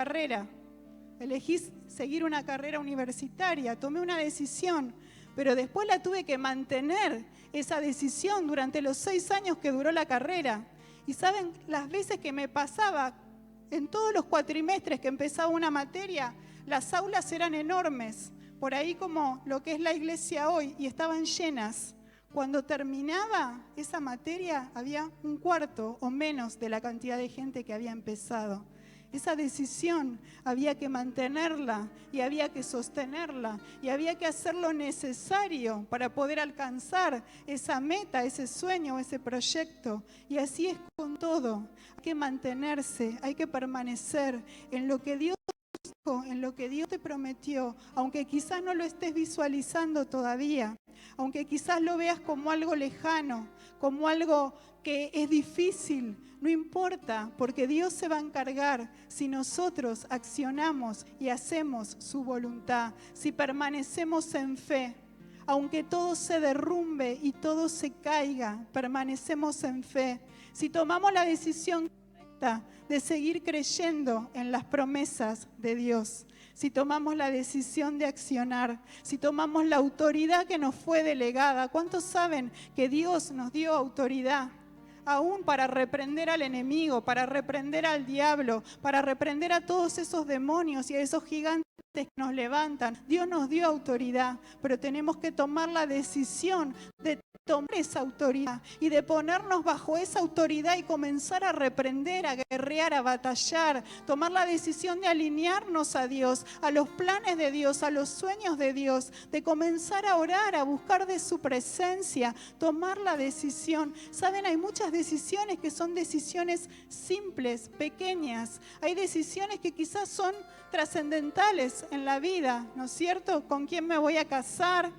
carrera. Elegí seguir una carrera universitaria, tomé una decisión, pero después la tuve que mantener, esa decisión, durante los 6 años que duró la carrera. Y saben, las veces que me pasaba, en todos los cuatrimestres que empezaba una materia, las aulas eran enormes, por ahí como lo que es la iglesia hoy, y estaban llenas. Cuando terminaba esa materia, había un cuarto o menos de la cantidad de gente que había empezado. Esa decisión había que mantenerla y había que sostenerla y había que hacer lo necesario para poder alcanzar esa meta, ese sueño, ese proyecto. Y así es con todo. Hay que mantenerse, hay que permanecer en lo que Dios dijo, en lo que Dios te prometió, aunque quizás no lo estés visualizando todavía, aunque quizás lo veas como algo lejano, como algo que es difícil. No importa, porque Dios se va a encargar si nosotros accionamos y hacemos su voluntad, si permanecemos en fe. Aunque todo se derrumbe y todo se caiga, permanecemos en fe. Si tomamos la decisión correcta de seguir creyendo en las promesas de Dios, si tomamos la decisión de accionar, si tomamos la autoridad que nos fue delegada. ¿Cuántos saben que Dios nos dio autoridad? Aún para reprender al enemigo, para reprender al diablo, para reprender a todos esos demonios y a esos gigantes que nos levantan. Dios nos dio autoridad, pero tenemos que tomar la decisión de tomar esa autoridad y de ponernos bajo esa autoridad y comenzar a reprender, a guerrear, a batallar, tomar la decisión de alinearnos a Dios, a los planes de Dios, a los sueños de Dios, de comenzar a orar, a buscar de su presencia, tomar la decisión. Saben, hay muchas decisiones que son decisiones simples, pequeñas. Hay decisiones que quizás son trascendentales en la vida, ¿no es cierto? ¿Con quién me voy a casar?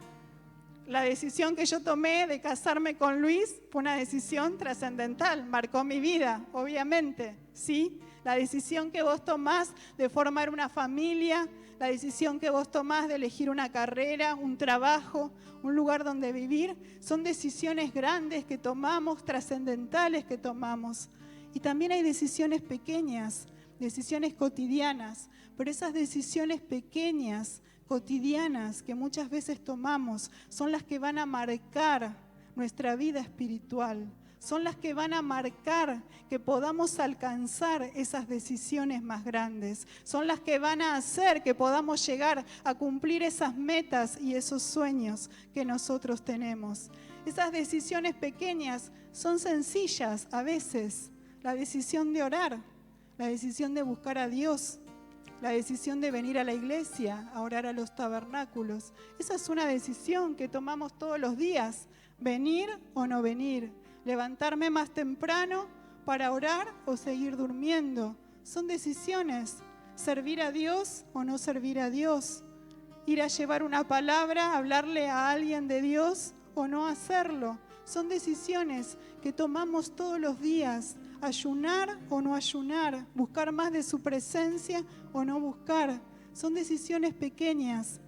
La decisión que yo tomé de casarme con Luis fue una decisión trascendental, marcó mi vida, obviamente, ¿sí? La decisión que vos tomás de formar una familia, la decisión que vos tomás de elegir una carrera, un trabajo, un lugar donde vivir, son decisiones grandes que tomamos, trascendentales que tomamos. Y también hay decisiones pequeñas, decisiones cotidianas, pero esas decisiones pequeñas, cotidianas que muchas veces tomamos son las que van a marcar nuestra vida espiritual, son las que van a marcar que podamos alcanzar esas decisiones más grandes, son las que van a hacer que podamos llegar a cumplir esas metas y esos sueños que nosotros tenemos. Esas decisiones pequeñas son sencillas a veces, la decisión de orar, la decisión de buscar a Dios, la decisión de venir a la iglesia, a orar a los tabernáculos. Esa es una decisión que tomamos todos los días, venir o no venir, levantarme más temprano para orar o seguir durmiendo. Son decisiones, servir a Dios o no servir a Dios, ir a llevar una palabra, hablarle a alguien de Dios o no hacerlo. Son decisiones que tomamos todos los días. Ayunar o no ayunar, buscar más de su presencia o no buscar. Son decisiones pequeñas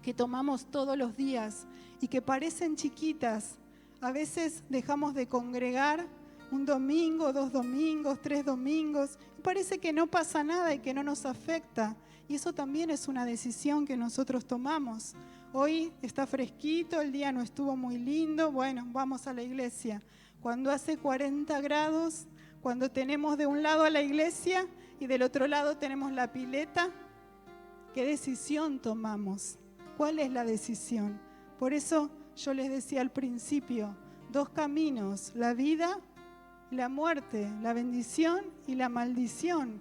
que tomamos todos los días y que parecen chiquitas. A veces dejamos de congregar un domingo, 2 domingos, 3 domingos, y parece que no pasa nada y que no nos afecta. Y eso también es una decisión que nosotros tomamos. Hoy está fresquito, el día no estuvo muy lindo, bueno, vamos a la iglesia. Cuando hace 40 grados, cuando tenemos de un lado a la iglesia y del otro lado tenemos la pileta, ¿qué decisión tomamos? ¿Cuál es la decisión? Por eso yo les decía al principio, 2 caminos, la vida y la muerte, la bendición y la maldición.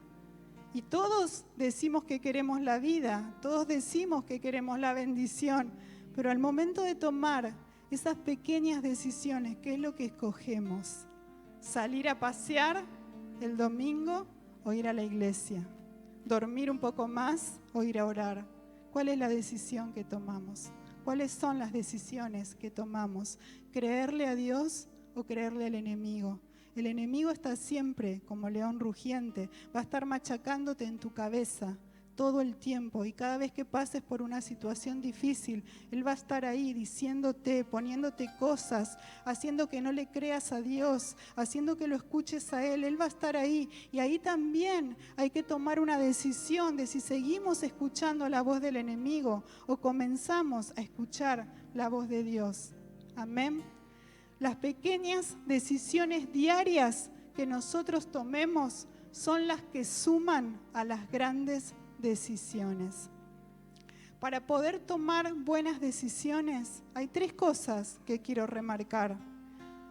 Y todos decimos que queremos la vida, todos decimos que queremos la bendición, pero al momento de tomar esas pequeñas decisiones, ¿qué es lo que escogemos? ¿Salir a pasear el domingo o ir a la iglesia? ¿Dormir un poco más o ir a orar? ¿Cuál es la decisión que tomamos? ¿Cuáles son las decisiones que tomamos? ¿Creerle a Dios o creerle al enemigo? El enemigo está siempre como león rugiente, va a estar machacándote en tu cabeza, todo el tiempo, y cada vez que pases por una situación difícil, Él va a estar ahí diciéndote, poniéndote cosas, haciendo que no le creas a Dios, haciendo que lo escuches a Él. Él va a estar ahí, y ahí también hay que tomar una decisión de si seguimos escuchando la voz del enemigo o comenzamos a escuchar la voz de Dios. Amén. Las pequeñas decisiones diarias que nosotros tomemos son las que suman a las grandes decisiones. Para poder tomar buenas decisiones, hay 3 cosas que quiero remarcar.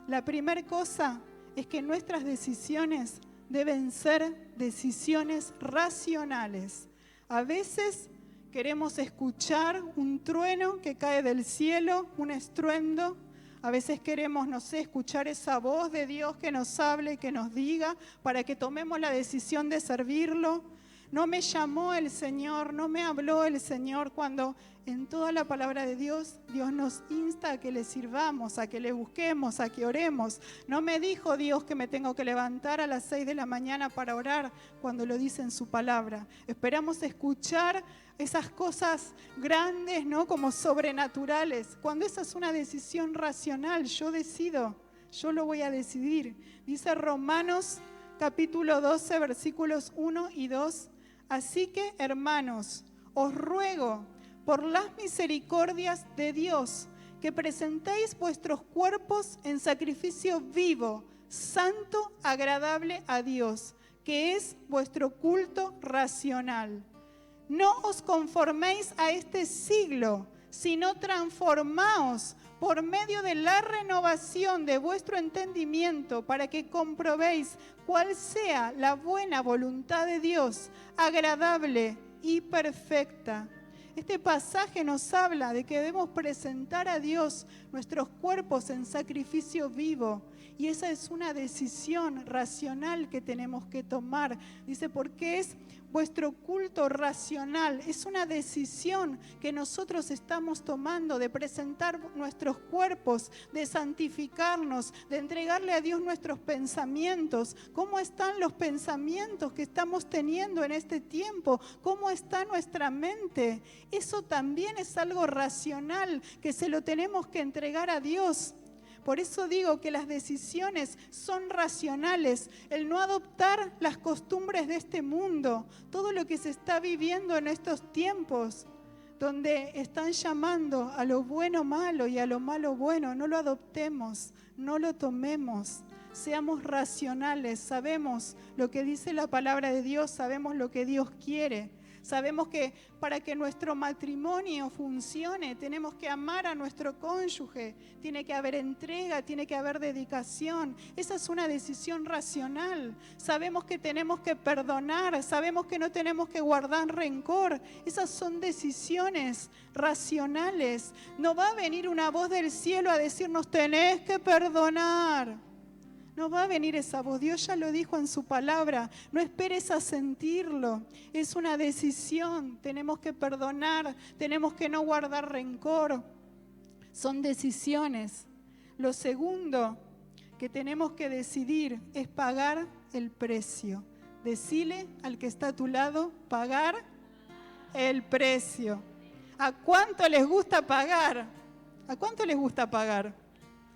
La primera cosa es que nuestras decisiones deben ser decisiones racionales. A veces queremos escuchar un trueno que cae del cielo, un estruendo. A veces queremos, escuchar esa voz de Dios que nos hable, que nos diga, para que tomemos la decisión de servirlo. No me llamó el Señor, no me habló el Señor, cuando en toda la palabra de Dios, Dios nos insta a que le sirvamos, a que le busquemos, a que oremos. No me dijo Dios que me tengo que levantar a las 6 de la mañana para orar, cuando lo dice en su palabra. Esperamos escuchar esas cosas grandes, ¿no? Como sobrenaturales. Cuando esa es una decisión racional, yo decido, yo lo voy a decidir. Dice Romanos capítulo 12, versículos 1 y 2. Así que, hermanos, os ruego por las misericordias de Dios que presentéis vuestros cuerpos en sacrificio vivo, santo, agradable a Dios, que es vuestro culto racional. No os conforméis a este siglo, sino transformaos por medio de la renovación de vuestro entendimiento, para que comprobéis cuál sea la buena voluntad de Dios, agradable y perfecta. Este pasaje nos habla de que debemos presentar a Dios nuestros cuerpos en sacrificio vivo, y esa es una decisión racional que tenemos que tomar. Dice, porque es vuestro culto racional, es una decisión que nosotros estamos tomando de presentar nuestros cuerpos, de santificarnos, de entregarle a Dios nuestros pensamientos. ¿Cómo están los pensamientos que estamos teniendo en este tiempo? ¿Cómo está nuestra mente? Eso también es algo racional que se lo tenemos que entregar a Dios. Por eso digo que las decisiones son racionales. El no adoptar las costumbres de este mundo, todo lo que se está viviendo en estos tiempos, donde están llamando a lo bueno malo y a lo malo bueno, no lo adoptemos, no lo tomemos. Seamos racionales, sabemos lo que dice la palabra de Dios, sabemos lo que Dios quiere. Sabemos que para que nuestro matrimonio funcione, tenemos que amar a nuestro cónyuge, tiene que haber entrega, tiene que haber dedicación. Esa es una decisión racional. Sabemos que tenemos que perdonar, sabemos que no tenemos que guardar rencor. Esas son decisiones racionales. No va a venir una voz del cielo a decirnos, tenés que perdonar. No va a venir esa voz, Dios ya lo dijo en su palabra. No esperes a sentirlo, es una decisión. Tenemos que perdonar, tenemos que no guardar rencor. Son decisiones. Lo segundo que tenemos que decidir es pagar el precio. Decile al que está a tu lado, pagar el precio. ¿A cuánto les gusta pagar? ¿A cuánto les gusta pagar?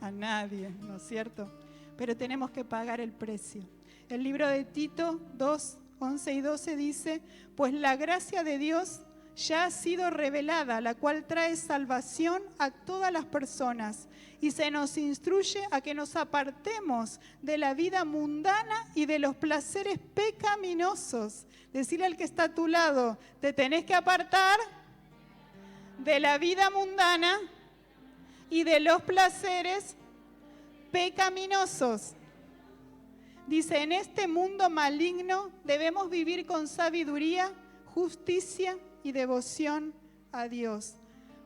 A nadie, ¿no es cierto? Pero tenemos que pagar el precio. El libro de Tito 2, 11 y 12 dice, pues la gracia de Dios ya ha sido revelada, la cual trae salvación a todas las personas, y se nos instruye a que nos apartemos de la vida mundana y de los placeres pecaminosos. Decirle al que está a tu lado, te tenés que apartar de la vida mundana y de los placeres pecaminosos. Dice, en este mundo maligno debemos vivir con sabiduría, justicia y devoción a Dios.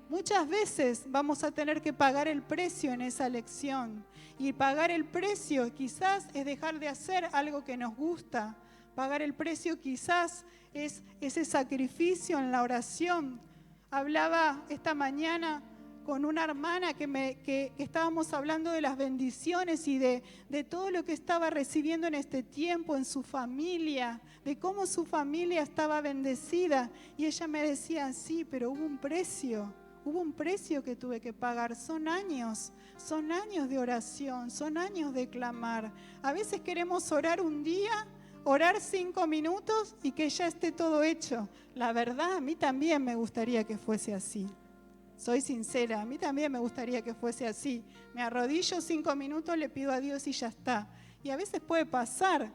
Muchas veces vamos a tener que pagar el precio en esa elección. Y pagar el precio quizás es dejar de hacer algo que nos gusta. Pagar el precio quizás es ese sacrificio en la oración. Hablaba esta mañana con una hermana que estábamos hablando de las bendiciones y de todo lo que estaba recibiendo en este tiempo, en su familia, de cómo su familia estaba bendecida. Y ella me decía, sí, pero hubo un precio que tuve que pagar. Son años de oración, son años de clamar. A veces queremos orar un día, orar 5 minutos y que ya esté todo hecho. La verdad, a mí también me gustaría que fuese así. Soy sincera, a mí también me gustaría que fuese así. Me arrodillo 5 minutos, le pido a Dios y ya está. Y a veces puede pasar,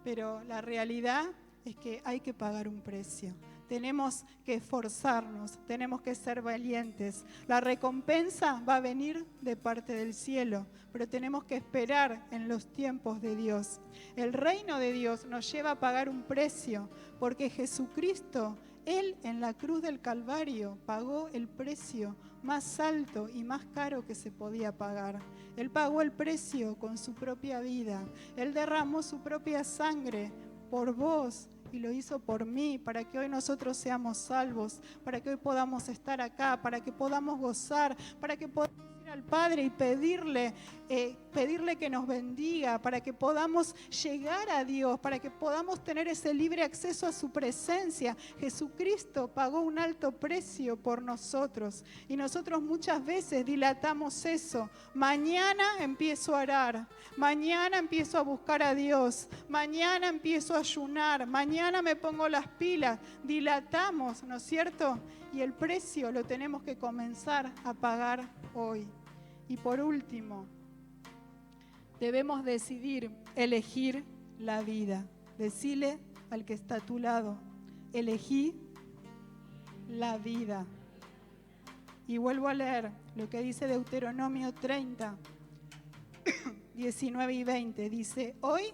pero la realidad es que hay que pagar un precio. Tenemos que esforzarnos, tenemos que ser valientes. La recompensa va a venir de parte del cielo, pero tenemos que esperar en los tiempos de Dios. El reino de Dios nos lleva a pagar un precio, porque Jesucristo, Él en la cruz del Calvario, pagó el precio más alto y más caro que se podía pagar. Él pagó el precio con su propia vida. Él derramó su propia sangre por vos y lo hizo por mí, para que hoy nosotros seamos salvos, para que hoy podamos estar acá, para que podamos gozar, para que podamos ir al Padre y pedirle que nos bendiga, para que podamos llegar a Dios, para que podamos tener ese libre acceso a su presencia. Jesucristo pagó un alto precio por nosotros y nosotros muchas veces dilatamos eso. Mañana empiezo a orar, mañana empiezo a buscar a Dios, mañana empiezo a ayunar, mañana me pongo las pilas. Dilatamos, ¿no es cierto? Y el precio lo tenemos que comenzar a pagar hoy. Y por último, debemos decidir elegir la vida. Decile al que está a tu lado, elegí la vida. Y vuelvo a leer lo que dice Deuteronomio 30, 19 y 20. Dice, hoy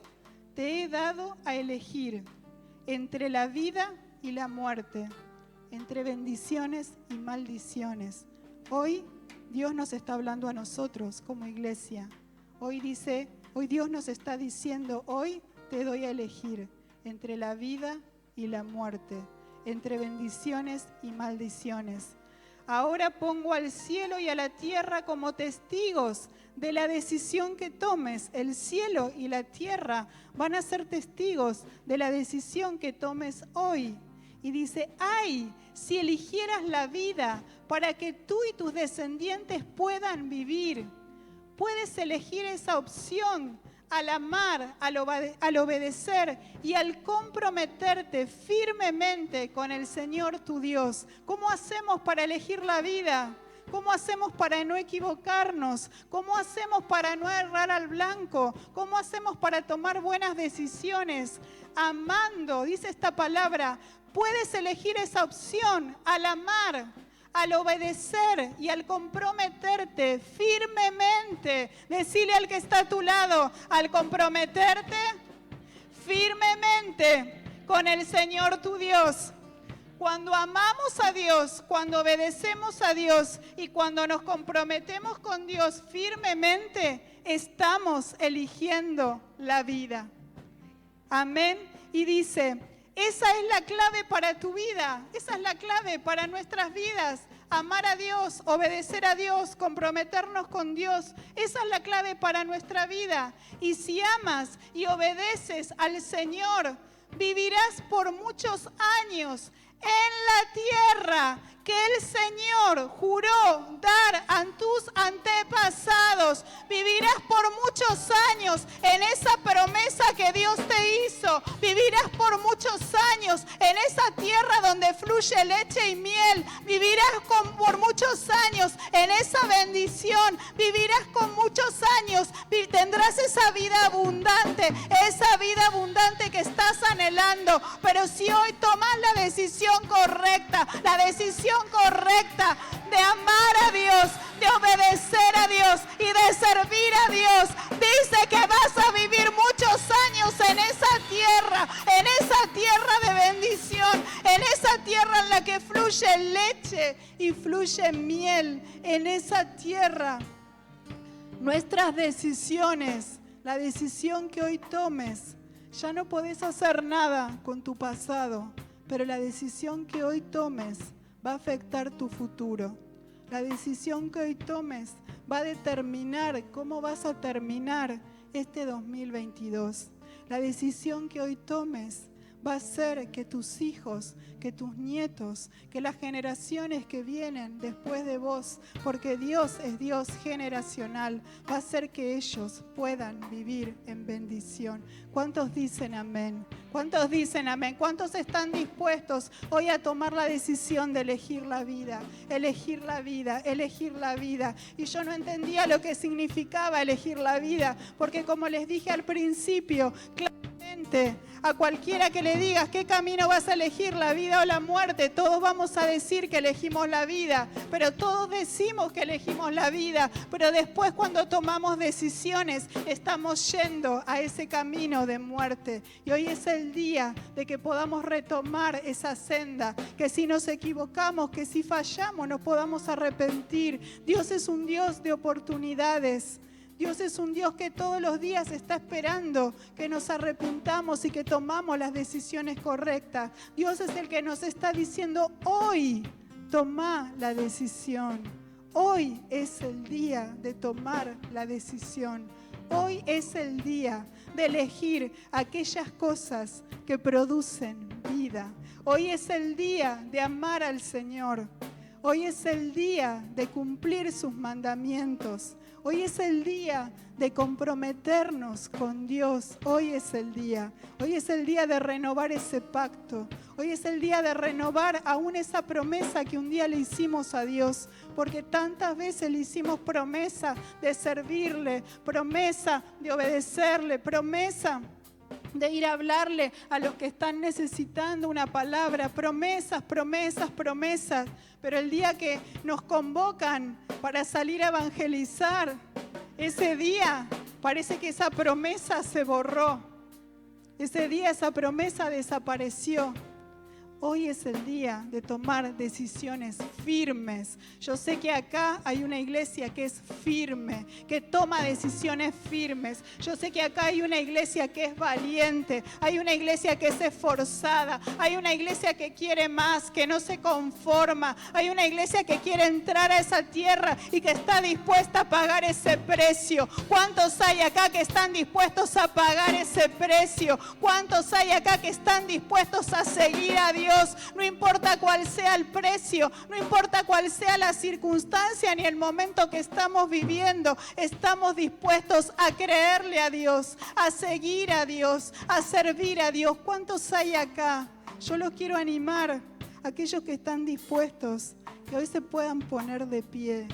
te he dado a elegir entre la vida y la muerte, entre bendiciones y maldiciones. Hoy Dios nos está hablando a nosotros como iglesia. Hoy Dios nos está diciendo, hoy te doy a elegir entre la vida y la muerte, entre bendiciones y maldiciones. Ahora pongo al cielo y a la tierra como testigos de la decisión que tomes. El cielo y la tierra van a ser testigos de la decisión que tomes hoy. Y dice, ¡ay! Si eligieras la vida para que tú y tus descendientes puedan vivir. Puedes elegir esa opción al amar, al obedecer y al comprometerte firmemente con el Señor tu Dios. ¿Cómo hacemos para elegir la vida? ¿Cómo hacemos para no equivocarnos? ¿Cómo hacemos para no errar al blanco? ¿Cómo hacemos para tomar buenas decisiones? Amando, dice esta palabra, puedes elegir esa opción al amar, al obedecer y al comprometerte firmemente. Decile al que está a tu lado, al comprometerte firmemente con el Señor tu Dios. Cuando amamos a Dios, cuando obedecemos a Dios y cuando nos comprometemos con Dios firmemente, estamos eligiendo la vida. Amén. Y dice, esa es la clave para tu vida, esa es la clave para nuestras vidas. Amar a Dios, obedecer a Dios, comprometernos con Dios, esa es la clave para nuestra vida. Y si amas y obedeces al Señor, vivirás por muchos años en la tierra que el Señor juró dar a tus antepasados. Vivirás por muchos años en esa promesa que Dios te hizo. Vivirás por muchos años en esa tierra donde fluye leche y miel. Vivirás por muchos años en esa bendición. Vivirás con muchos años. Tendrás esa vida abundante que estás anhelando. Pero si hoy tomas la decisión correcta de amar a Dios, de obedecer a Dios y de servir a Dios, dice que vas a vivir muchos años en esa tierra de bendición, en esa tierra en la que fluye leche y fluye miel, en esa tierra. Nuestras decisiones, la decisión que hoy tomes, ya no podés hacer nada con tu pasado, pero la decisión que hoy tomes va a afectar tu futuro. La decisión que hoy tomes va a determinar cómo vas a terminar este 2022. La decisión que hoy tomes va a hacer que tus hijos, que tus nietos, que las generaciones que vienen después de vos, porque Dios es Dios generacional, va a hacer que ellos puedan vivir en bendición. ¿Cuántos dicen amén? ¿Cuántos dicen amén? ¿Cuántos están dispuestos hoy a tomar la decisión de elegir la vida? Elegir la vida, elegir la vida. Y yo no entendía lo que significaba elegir la vida, porque como les dije al principio, claramente, a cualquiera que le digas qué camino vas a elegir, la vida o la muerte, todos vamos a decir que elegimos la vida, pero todos decimos que elegimos la vida, pero después cuando tomamos decisiones estamos yendo a ese camino de muerte. Y hoy es el día de que podamos retomar esa senda, que si nos equivocamos, que si fallamos nos podamos arrepentir. Dios es un Dios de oportunidades. Dios es un Dios que todos los días está esperando que nos arrepintamos y que tomamos las decisiones correctas. Dios es el que nos está diciendo hoy, toma la decisión. Hoy es el día de tomar la decisión. Hoy es el día de elegir aquellas cosas que producen vida. Hoy es el día de amar al Señor. Hoy es el día de cumplir sus mandamientos. Hoy es el día de comprometernos con Dios. Hoy es el día. Hoy es el día de renovar ese pacto. Hoy es el día de renovar aún esa promesa que un día le hicimos a Dios. Porque tantas veces le hicimos promesa de servirle, promesa de obedecerle, promesa de ir a hablarle a los que están necesitando una palabra, promesas, promesas, promesas. Pero el día que nos convocan para salir a evangelizar, ese día parece que esa promesa se borró. Ese día esa promesa desapareció. Hoy es el día de tomar decisiones firmes. Yo sé que acá hay una iglesia que es firme, que toma decisiones firmes. Yo sé que acá hay una iglesia que es valiente, hay una iglesia que es esforzada, hay una iglesia que quiere más, que no se conforma, hay una iglesia que quiere entrar a esa tierra y que está dispuesta a pagar ese precio. ¿Cuántos hay acá que están dispuestos a pagar ese precio? ¿Cuántos hay acá que están dispuestos a seguir a Dios? No importa cuál sea el precio, no importa cuál sea la circunstancia ni el momento que estamos viviendo, estamos dispuestos a creerle a Dios, a seguir a Dios, a servir a Dios. ¿Cuántos hay acá? Yo los quiero animar, aquellos que están dispuestos, que hoy se puedan poner de pie,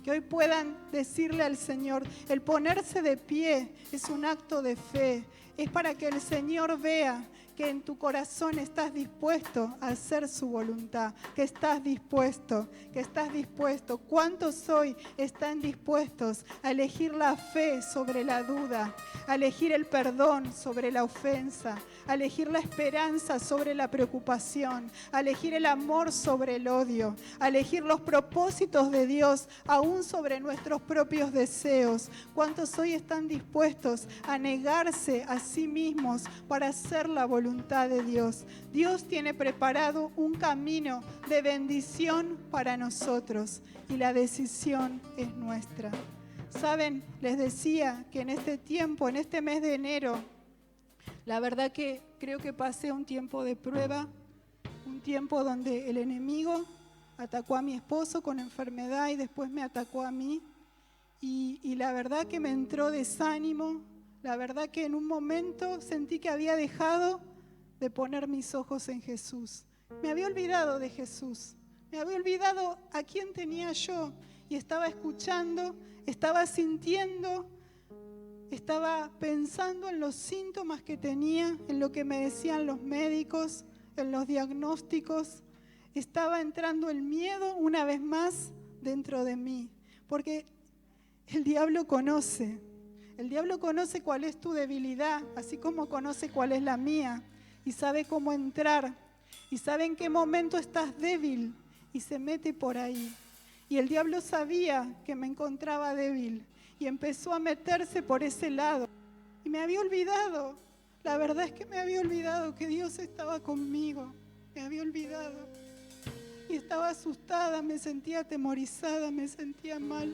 que hoy puedan decirle al Señor, el ponerse de pie es un acto de fe, es para que el Señor vea que en tu corazón estás dispuesto a hacer su voluntad, que estás dispuesto, que estás dispuesto. ¿Cuántos hoy están dispuestos a elegir la fe sobre la duda, a elegir el perdón sobre la ofensa, a elegir la esperanza sobre la preocupación, a elegir el amor sobre el odio, a elegir los propósitos de Dios aún sobre nuestros propios deseos? ¿Cuántos hoy están dispuestos a negarse a sí mismos para hacer la voluntad de Dios? Dios tiene preparado un camino de bendición para nosotros y la decisión es nuestra. Saben, les decía que en este tiempo, en este mes de enero, la verdad que creo que pasé un tiempo de prueba, un tiempo donde el enemigo atacó a mi esposo con enfermedad y después me atacó a mí. Y la verdad que me entró desánimo, la verdad que en un momento sentí que había dejado de poner mis ojos en Jesús. Me había olvidado de Jesús, me había olvidado a quién tenía yo y estaba escuchando, estaba sintiendo, estaba pensando en los síntomas que tenía, en lo que me decían los médicos, en los diagnósticos. Estaba entrando el miedo una vez más dentro de mí, porque el diablo conoce cuál es tu debilidad, así como conoce cuál es la mía, y sabe cómo entrar, y sabe en qué momento estás débil, y se mete por ahí. Y el diablo sabía que me encontraba débil, y empezó a meterse por ese lado. Y me había olvidado, la verdad es que me había olvidado que Dios estaba conmigo, me había olvidado. y estaba asustada, me sentía atemorizada, me sentía mal.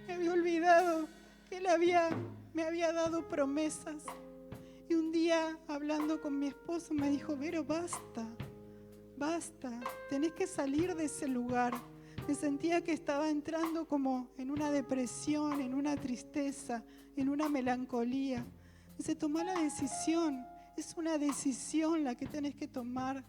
Me había olvidado que Él me había dado promesas. Y un día, hablando con mi esposo, me dijo: Vero, basta, tenés que salir de ese lugar. Me sentía que estaba entrando como en una depresión, en una tristeza, en una melancolía. Dice: tomá la decisión, es una decisión la que tenés que tomar.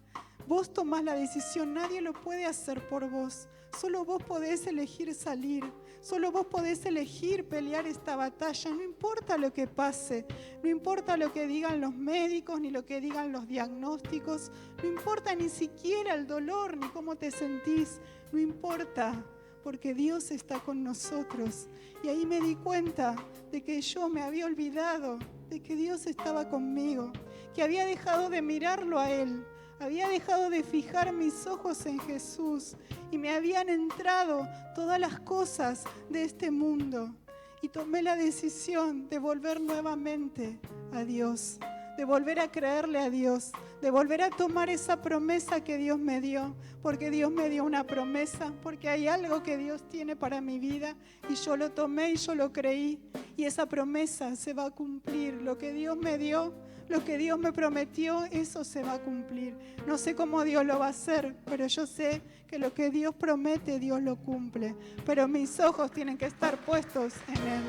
Vos tomás la decisión, nadie lo puede hacer por vos. Solo vos podés elegir salir, solo vos podés elegir pelear esta batalla. No importa lo que pase, no importa lo que digan los médicos, ni lo que digan los diagnósticos, no importa ni siquiera el dolor, ni cómo te sentís, no importa, porque Dios está con nosotros. Y ahí me di cuenta de que yo me había olvidado de que Dios estaba conmigo, que había dejado de mirarlo a Él. Había dejado de fijar mis ojos en Jesús y me habían entrado todas las cosas de este mundo. Y tomé la decisión de volver nuevamente a Dios, de volver a creerle a Dios, de volver a tomar esa promesa que Dios me dio, porque Dios me dio una promesa, porque hay algo que Dios tiene para mi vida y yo lo tomé y yo lo creí y esa promesa se va a cumplir. Lo que Dios me dio, lo que Dios me prometió, eso se va a cumplir. No sé cómo Dios lo va a hacer, pero yo sé que lo que Dios promete, Dios lo cumple. Pero mis ojos tienen que estar puestos en Él.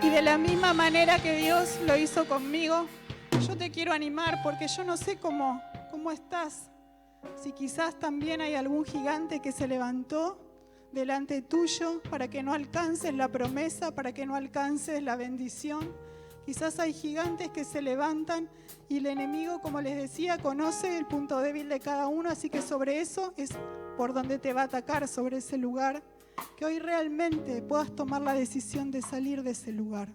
Y de la misma manera que Dios lo hizo conmigo, yo te quiero animar, porque yo no sé cómo estás. Si quizás también hay algún gigante que se levantó delante tuyo para que no alcances la promesa, para que no alcances la bendición. Quizás hay gigantes que se levantan y el enemigo, como les decía, conoce el punto débil de cada uno, así que sobre eso es por donde te va a atacar, sobre ese lugar. Que hoy realmente puedas tomar la decisión de salir de ese lugar,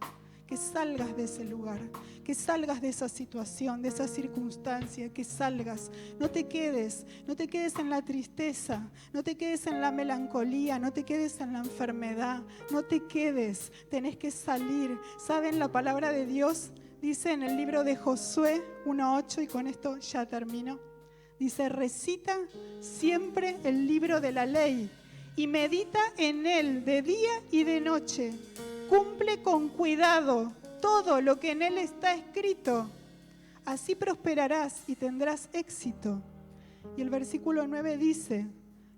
que salgas de ese lugar, que salgas de esa situación, de esa circunstancia, que salgas. No te quedes en la tristeza, no te quedes en la melancolía, no te quedes en la enfermedad, no te quedes, tenés que salir. ¿Saben? La palabra de Dios dice en el libro de Josué 1:8, y con esto ya termino, dice: recita siempre el libro de la ley y medita en él de día y de noche. Cumple con cuidado todo lo que en él está escrito. Así prosperarás y tendrás éxito. Y el versículo 9 dice: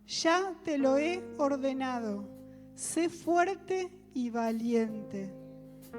ya te lo he ordenado. Sé fuerte y valiente.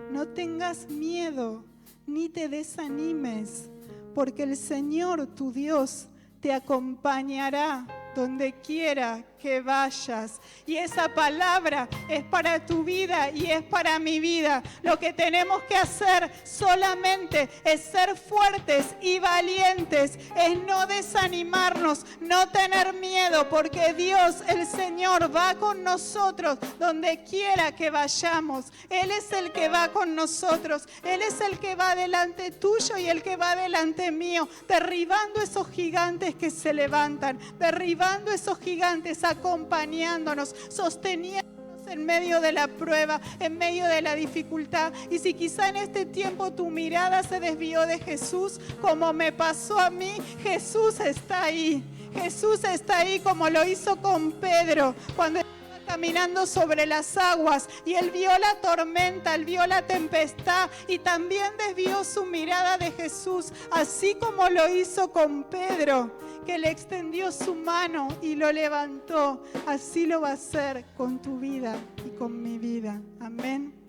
No tengas miedo ni te desanimes, porque el Señor tu Dios te acompañará donde quiera que vayas. Y esa palabra es para tu vida y es para mi vida. Lo que tenemos que hacer solamente es ser fuertes y valientes, es no desanimarnos, no tener miedo, porque Dios, el Señor, va con nosotros donde quiera que vayamos. Él es el que va con nosotros, Él es el que va delante tuyo y el que va delante mío, derribando esos gigantes que se levantan, derribando esos gigantes, acompañándonos, sosteniéndonos en medio de la prueba, en medio de la dificultad. Y si quizá en este tiempo tu mirada se desvió de Jesús, como me pasó a mí, Jesús está ahí. Jesús está ahí, como lo hizo con Pedro cuando estaba caminando sobre las aguas y él vio la tormenta, él vio la tempestad y también desvió su mirada de Jesús, así como lo hizo con Pedro, que le extendió su mano y lo levantó. Así lo va a hacer con tu vida y con mi vida. Amén.